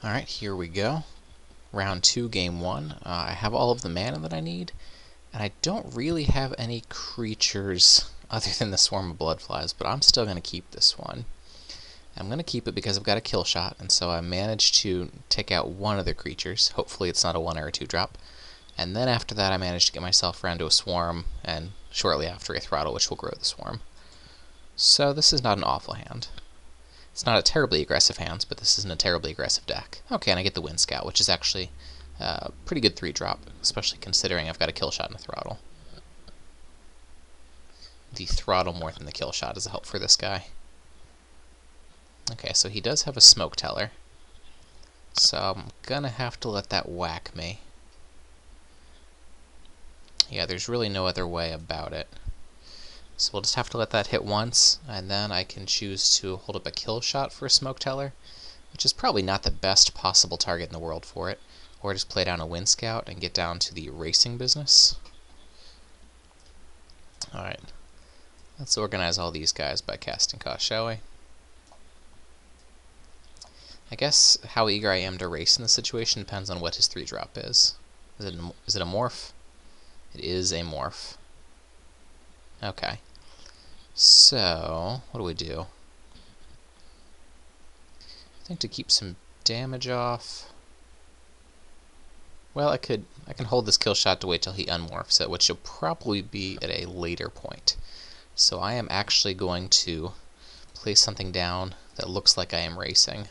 Alright, here we go. Round 2, game 1. I have all of the mana that I need, and I don't really have any creatures other than the swarm of bloodflies, but I'm still going to keep this one. I'm going to keep it because I've got a kill shot, and so I managed to take out one of the creatures. Hopefully it's not a 1 or a 2 drop. And then after that I managed to get myself around to a swarm, and shortly after a throttle, which will grow the swarm. So this is not an awful hand. It's not a terribly aggressive hand, but this isn't a terribly aggressive deck. Okay, and I get the Wind Scout, which is actually a pretty good 3-drop, especially considering I've got a kill shot and a throttle. The throttle more than the kill shot is a help for this guy. Okay, so he does have a Smoke Teller, so I'm gonna have to let that whack me. Yeah, there's really no other way about it. So we'll just have to let that hit once, and then I can choose to hold up a kill shot for a Smoke Teller, which is probably not the best possible target in the world for it, or just play down a Wind Scout and get down to the racing business. Alright, let's organize all these guys by casting cost, shall we? I guess how eager I am to race in this situation depends on what his 3-drop is. Is it a morph? It is a morph. Okay. So, what do we do? I think to keep some damage off... Well, I can hold this kill shot to wait till he unmorphs it, which will probably be at a later point. So I am actually going to place something down that looks like I am racing.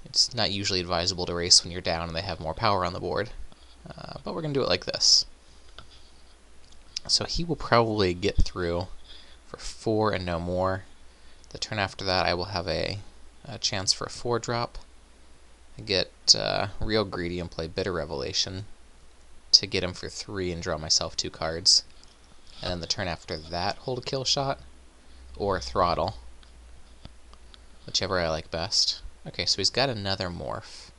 It's not usually advisable to race when you're down and they have more power on the board, but we're going to do it like this. So he will probably get through for 4 and no more. The turn after that I will have a chance for a 4-drop. I get real greedy and play Bitter Revelation to get him for 3 and draw myself 2 cards. And then the turn after that hold a kill shot or throttle, whichever I like best. Okay, so he's got another morph.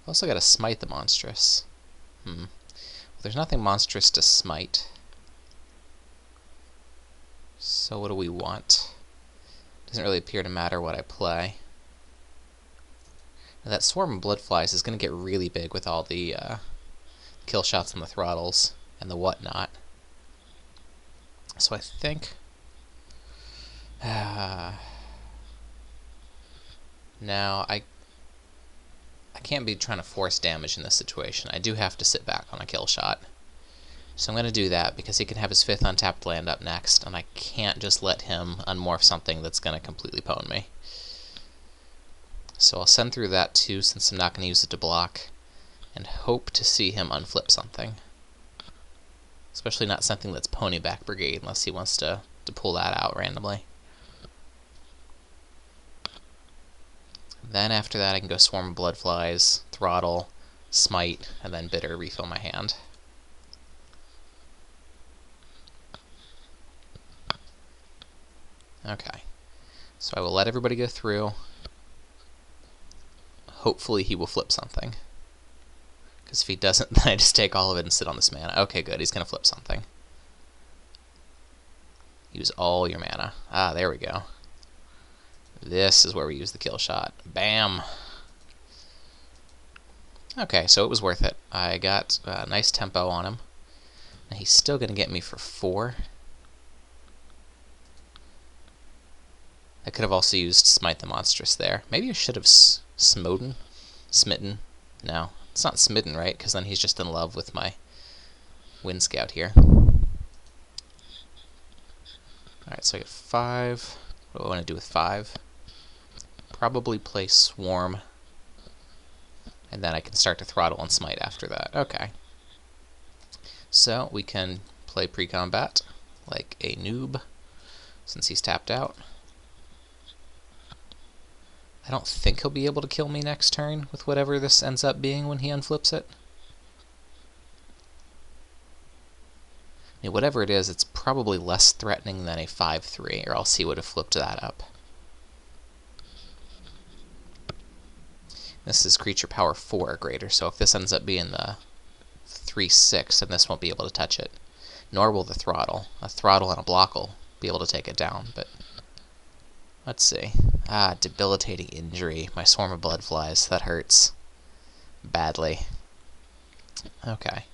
Also got to smite the monstrous. Well, there's nothing monstrous to smite. So what do we want? Doesn't really appear to matter what I play. Now that swarm of bloodflies is going to get really big with all the kill shots and the throttles and the whatnot. So I think... now I can't be trying to force damage in this situation. I do have to sit back on a kill shot. So I'm going to do that because he can have his 5th untapped land up next, and I can't just let him unmorph something that's going to completely pwn me. So I'll send through that too, since I'm not going to use it to block, and hope to see him unflip something. Especially not something that's Pony Back Brigade, unless he wants to pull that out randomly. Then after that I can go Swarm of Bloodflies, Throttle, Smite, and then Bitter, refill my hand. Okay, so I will let everybody go through. Hopefully he will flip something. Because if he doesn't, then I just take all of it and sit on this mana. Okay, good, he's going to flip something. Use all your mana. Ah, there we go. This is where we use the kill shot. Bam! Okay, so it was worth it. I got a nice tempo on him. And he's still going to get me for 4. I could have also used Smite the Monstrous there. Maybe I should have smitten. No, it's not smitten, right? Because then he's just in love with my Wind Scout here. Alright, so I get 5. What do I want to do with 5? Probably play Swarm, and then I can start to throttle and smite after that. Okay. So we can play pre-combat like a noob, since he's tapped out. I don't think he'll be able to kill me next turn with whatever this ends up being when he unflips it. I mean, whatever it is, it's probably less threatening than a 5-3, or else he would have flipped that up. This is creature power 4 or greater, so if this ends up being the 3-6, then this won't be able to touch it. Nor will the throttle. A throttle and a block will be able to take it down, but Let's see. Debilitating injury. My swarm of blood flies. That hurts. Badly. Okay.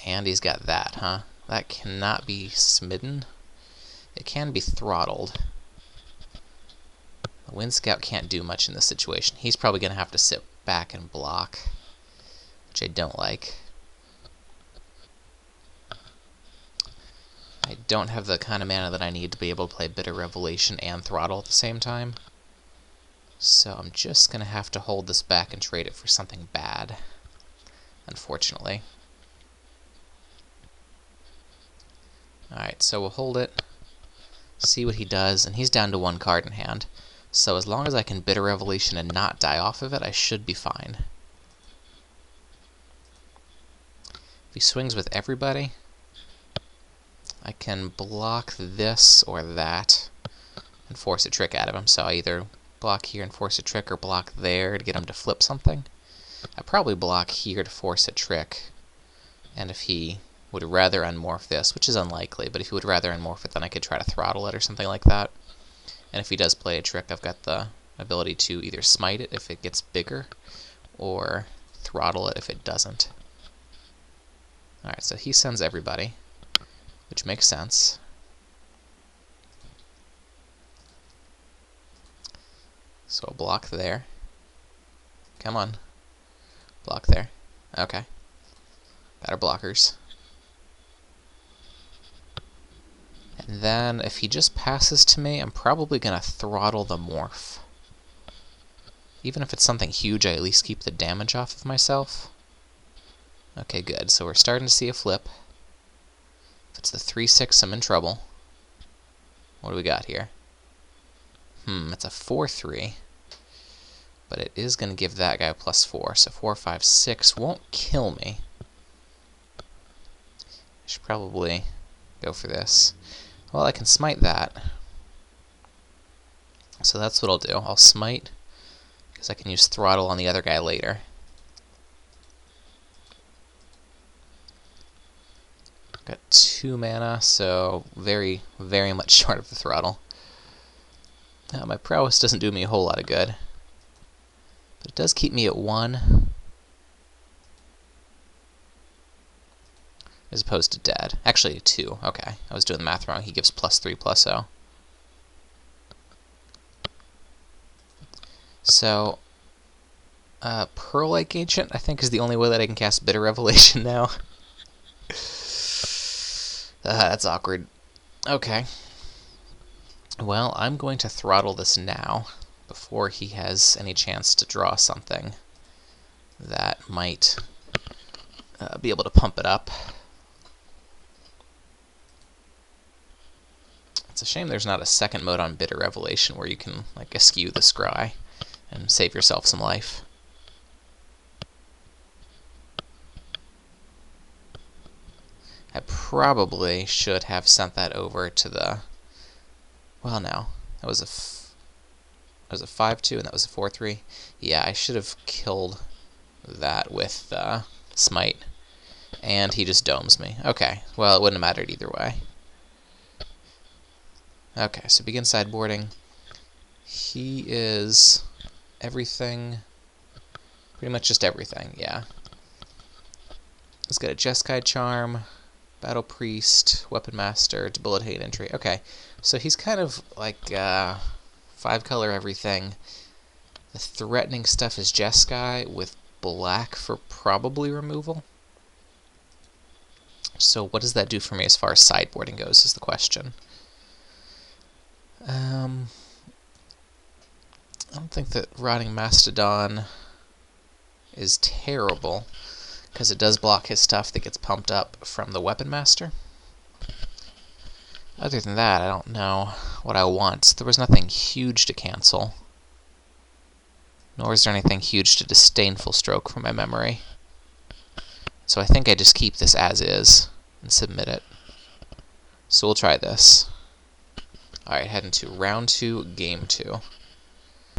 And he's got that, huh? That cannot be smitten. It can be throttled. The Wind Scout can't do much in this situation. He's probably going to have to sit back and block, which I don't like. I don't have the kind of mana that I need to be able to play Bitter Revelation and Throttle at the same time. So I'm just going to have to hold this back and trade it for something bad, unfortunately. Alright, so we'll hold it, see what he does, and he's down to 1 card in hand. So as long as I can Bitter Revelation and not die off of it, I should be fine. If he swings with everybody, I can block this or that and force a trick out of him. So I either block here and force a trick, or block there to get him to flip something. I probably block here to force a trick, and if he would rather unmorph this, which is unlikely, but if he would rather unmorph it, then I could try to throttle it or something like that. And if he does play a trick, I've got the ability to either smite it if it gets bigger, or throttle it if it doesn't. Alright, so he sends everybody, which makes sense. So I'll block there. Come on. Block there. Okay. Got our blockers. And then, if he just passes to me, I'm probably going to throttle the morph. Even if it's something huge, I at least keep the damage off of myself. Okay, good. So we're starting to see a flip. If it's the 3/6, I'm in trouble. What do we got here? It's a 4/3. But it is going to give that guy +4. So 4, 5, 6 won't kill me. I should probably go for this. Well, I can smite that. So that's what I'll do. I'll smite, because I can use throttle on the other guy later. Got 2 mana, so very, very much short of the throttle. Now, my prowess doesn't do me a whole lot of good, but it does keep me at 1. As opposed to dead. Actually, 2. Okay, I was doing the math wrong. He gives +3/+0. So, Pearl Lake Ancient, I think, is the only way that I can cast Bitter Revelation now. That's awkward. Okay. Well, I'm going to throttle this now, before he has any chance to draw something that might be able to pump it up. It's a shame there's not a second mode on Bitter Revelation where you can, like, eschew the scry and save yourself some life. I probably should have sent that over to the... Well, no. That was a 5/2 and that was a 4/3. Yeah, I should have killed that with Smite. And he just domes me. Okay, well, it wouldn't have mattered either way. Okay, so begin sideboarding. He is everything, pretty much just everything, yeah. He's got a Jeskai Charm, Battle Priest, Weapon Master, Debilitate Entry. Okay, so he's kind of like 5-color everything. The threatening stuff is Jeskai with black for probably removal. So what does that do for me as far as sideboarding goes is the question. I don't think that Rotting Mastodon is terrible, because it does block his stuff that gets pumped up from the Weapon Master. Other than that, I don't know what I want. There was nothing huge to cancel, nor is there anything huge to Disdainful Stroke from my memory. So I think I just keep this as is and submit it. So we'll try this. Alright, heading to round 2, game 2.